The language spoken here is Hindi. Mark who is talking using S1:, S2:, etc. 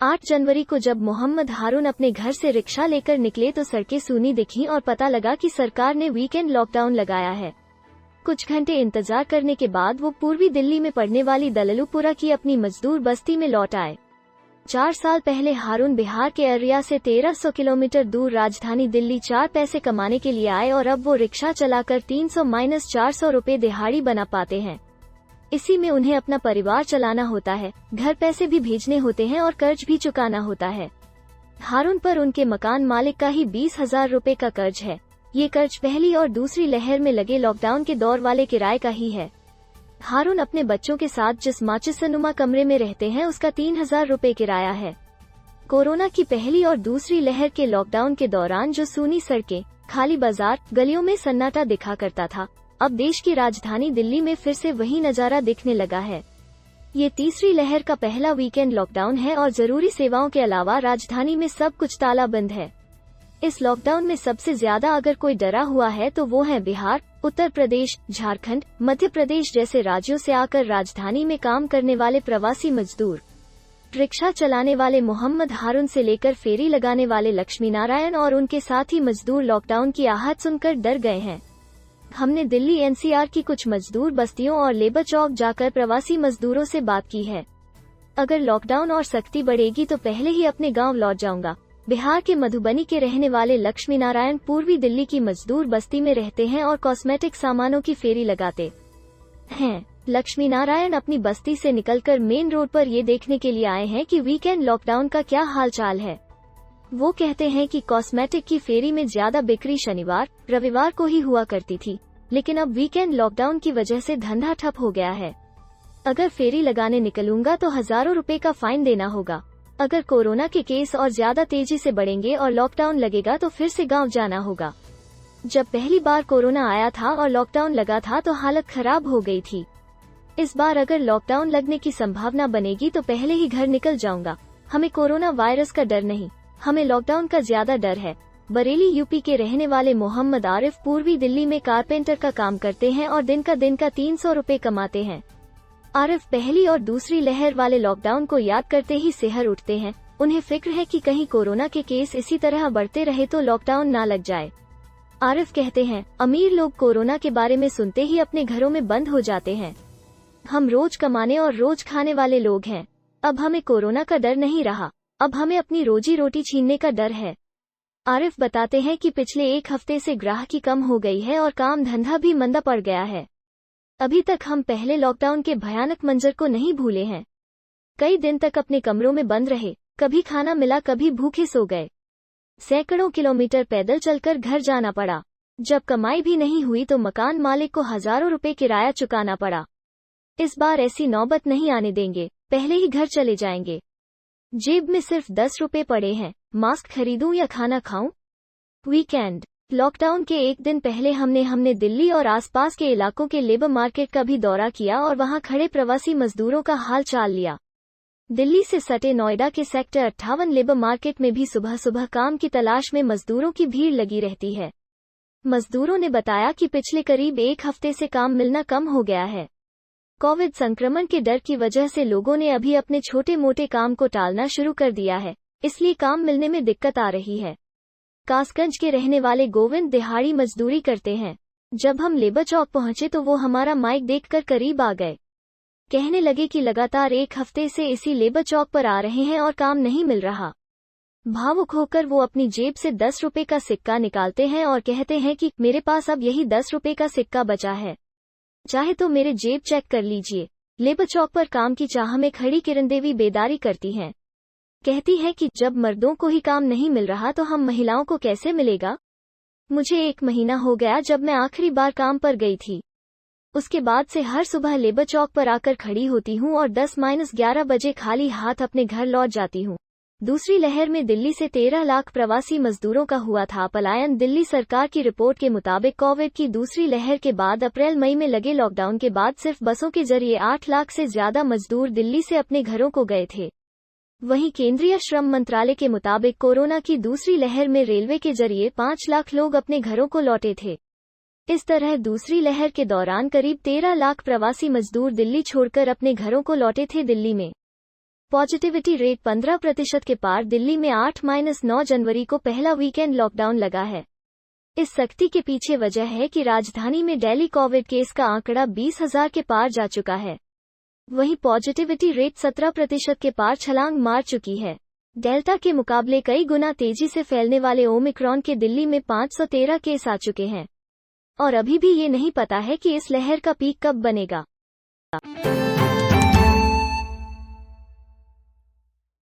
S1: 8 जनवरी को जब मोहम्मद हारून अपने घर से रिक्शा लेकर निकले तो सड़कें सूनी दिखीं और पता लगा कि सरकार ने वीकेंड लॉकडाउन लगाया है। कुछ घंटे इंतजार करने के बाद वो पूर्वी दिल्ली में पड़ने वाली दललूपुरा की अपनी मजदूर बस्ती में लौट आए। 4 साल पहले हारून बिहार के अररिया से 1300 किलोमीटर दूर राजधानी दिल्ली 4 पैसे कमाने के लिए आए और अब वो रिक्शा चलाकर 300-400 रुपए दिहाड़ी बना पाते हैं। इसी में उन्हें अपना परिवार चलाना होता है, घर पैसे भी भेजने होते हैं और कर्ज भी चुकाना होता है। हारून पर उनके मकान मालिक का ही 20,000 रुपए का कर्ज है। ये कर्ज पहली और दूसरी लहर में लगे लॉकडाउन के दौर वाले किराए का ही है। हारून अपने बच्चों के साथ जिस माचिसनुमा कमरे में रहते हैं उसका 3,000 रुपए किराया है। कोरोना की पहली और दूसरी लहर के लॉकडाउन के दौरान जो सूनी सड़कें, खाली बाजार, गलियों में सन्नाटा दिखा करता था, अब देश की राजधानी दिल्ली में फिर से वही नजारा दिखने लगा है। ये तीसरी लहर का पहला वीकेंड लॉकडाउन है और जरूरी सेवाओं के अलावा राजधानी में सब कुछ तालाबंद है। इस लॉकडाउन में सबसे ज्यादा अगर कोई डरा हुआ है तो वो है बिहार, उत्तर प्रदेश, झारखंड, मध्य प्रदेश जैसे राज्यों से आकर राजधानी में काम करने वाले प्रवासी मजदूर। रिक्शा चलाने वाले मोहम्मद हारून से लेकर फेरी लगाने वाले लक्ष्मी नारायण और उनके साथी मजदूर लॉकडाउन की आहट सुनकर डर गए हैं। हमने दिल्ली एनसीआर की कुछ मजदूर बस्तियों और लेबर चौक जाकर प्रवासी मजदूरों से बात की है। अगर लॉकडाउन और सख्ती बढ़ेगी तो पहले ही अपने गांव लौट जाऊंगा। बिहार के मधुबनी के रहने वाले लक्ष्मी नारायण पूर्वी दिल्ली की मजदूर बस्ती में रहते हैं और कॉस्मेटिक सामानों की फेरी लगाते हैं। लक्ष्मी नारायण अपनी बस्ती से निकलकर मेन रोड पर ये देखने के लिए आए हैं कि वीकेंड लॉकडाउन का क्या हालचाल है। वो कहते हैं कि कॉस्मेटिक की फेरी में ज्यादा बिक्री शनिवार, रविवार को ही हुआ करती थी, लेकिन अब वीकेंड लॉकडाउन की वजह से धंधा ठप हो गया है। अगर फेरी लगाने निकलूंगा तो हजारों रुपए का फाइन देना होगा। अगर कोरोना के केस और ज्यादा तेजी से बढ़ेंगे और लॉकडाउन लगेगा तो फिर से गांव जाना होगा। जब पहली बार कोरोना आया था और लॉकडाउन लगा था तो हालत खराब हो गई थी। इस बार अगर लॉकडाउन लगने की संभावना बनेगी तो पहले ही घर निकल जाऊंगा। हमें कोरोना वायरस का डर नहीं, हमें लॉकडाउन का ज्यादा डर है। बरेली यूपी के रहने वाले मोहम्मद आरिफ पूर्वी दिल्ली में कारपेंटर का काम करते हैं और दिन का 300 रुपए कमाते हैं। आरिफ पहली और दूसरी लहर वाले लॉकडाउन को याद करते ही सिहर उठते हैं। उन्हें फिक्र है कि कहीं कोरोना के केस इसी तरह बढ़ते रहे तो लॉकडाउन ना लग जाए। आरिफ कहते हैं, अमीर लोग कोरोना के बारे में सुनते ही अपने घरों में बंद हो जाते हैं। हम रोज कमाने और रोज खाने वाले लोग हैं। अब हमें कोरोना का डर नहीं रहा, अब हमें अपनी रोजी रोटी छीनने का डर है। आरिफ बताते हैं कि पिछले 1 हफ्ते से ग्राहकी कम हो गई है और काम धंधा भी मंदा पड़ गया है। अभी तक हम पहले लॉकडाउन के भयानक मंजर को नहीं भूले हैं। कई दिन तक अपने कमरों में बंद रहे, कभी खाना मिला, कभी भूखे सो गए। सैकड़ों किलोमीटर पैदल चलकर घर जाना पड़ा। जब कमाई भी नहीं हुई तो मकान मालिक को हजारों रुपए किराया चुकाना पड़ा। इस बार ऐसी नौबत नहीं आने देंगे, पहले ही घर चले जाएंगे। जेब में सिर्फ 10 रुपए पड़े हैं, मास्क खरीदूं या खाना खाऊं? वीकेंड लॉकडाउन के एक दिन पहले हमने दिल्ली और आसपास के इलाकों के लेबर मार्केट का भी दौरा किया और वहां खड़े प्रवासी मजदूरों का हाल चाल लिया। दिल्ली से सटे नोएडा के सेक्टर 58 लेबर मार्केट में भी सुबह सुबह काम की तलाश में मजदूरों की भीड़ लगी रहती है। मजदूरों ने बताया कि पिछले करीब 1 हफ्ते से काम मिलना कम हो गया है। कोविड संक्रमण के डर की वजह से लोगों ने अभी अपने छोटे मोटे काम को टालना शुरू कर दिया है, इसलिए काम मिलने में दिक्कत आ रही है। कासगंज के रहने वाले गोविंद दिहाड़ी मजदूरी करते हैं। जब हम लेबर चौक पहुंचे तो वो हमारा माइक देखकर करीब आ गए। कहने लगे कि लगातार 1 हफ्ते से इसी लेबर चौक पर आ रहे हैं और काम नहीं मिल रहा। भावुक होकर वो अपनी जेब से 10 रुपए का सिक्का निकालते हैं और कहते हैं कि मेरे पास अब यही 10 रुपए का सिक्का बचा है, चाहे तो मेरे जेब चेक कर लीजिए। लेबर चौक पर काम की चाह में खड़ी किरण देवी बेदारी करती हैं। कहती है कि जब मर्दों को ही काम नहीं मिल रहा तो हम महिलाओं को कैसे मिलेगा। मुझे 1 महीना हो गया जब मैं आखिरी बार काम पर गई थी। उसके बाद से हर सुबह लेबर चौक पर आकर खड़ी होती हूँ और 10-11 बजे खाली हाथ अपने घर लौट जाती हूँ। दूसरी लहर में दिल्ली से 13 लाख प्रवासी मजदूरों का हुआ था पलायन। दिल्ली सरकार की रिपोर्ट के मुताबिक कोविड की दूसरी लहर के बाद अप्रैल मई में लगे लॉकडाउन के बाद सिर्फ बसों के जरिए 8 लाख से ज्यादा मजदूर दिल्ली से अपने घरों को गए थे। वहीं केंद्रीय श्रम मंत्रालय के मुताबिक कोरोना की दूसरी लहर में रेलवे के जरिए 5 लाख लोग अपने घरों को लौटे थे। इस तरह दूसरी लहर के दौरान करीब 13 लाख प्रवासी मजदूर दिल्ली छोड़कर अपने घरों को लौटे थे। दिल्ली में पॉजिटिविटी रेट 15% के पार। दिल्ली में 8-9 जनवरी को पहला वीकेंड लॉकडाउन लगा है। इस सख्ती के पीछे वजह है कि राजधानी में डेली कोविड केस का आंकड़ा 20,000 के पार जा चुका है। वहीं पॉजिटिविटी रेट 17% के पार छलांग मार चुकी है। डेल्टा के मुकाबले कई गुना तेजी से फैलने वाले ओमिक्रॉन के दिल्ली में 513 केस आ चुके हैं और अभी भी ये नहीं पता है कि इस लहर का पीक कब बनेगा।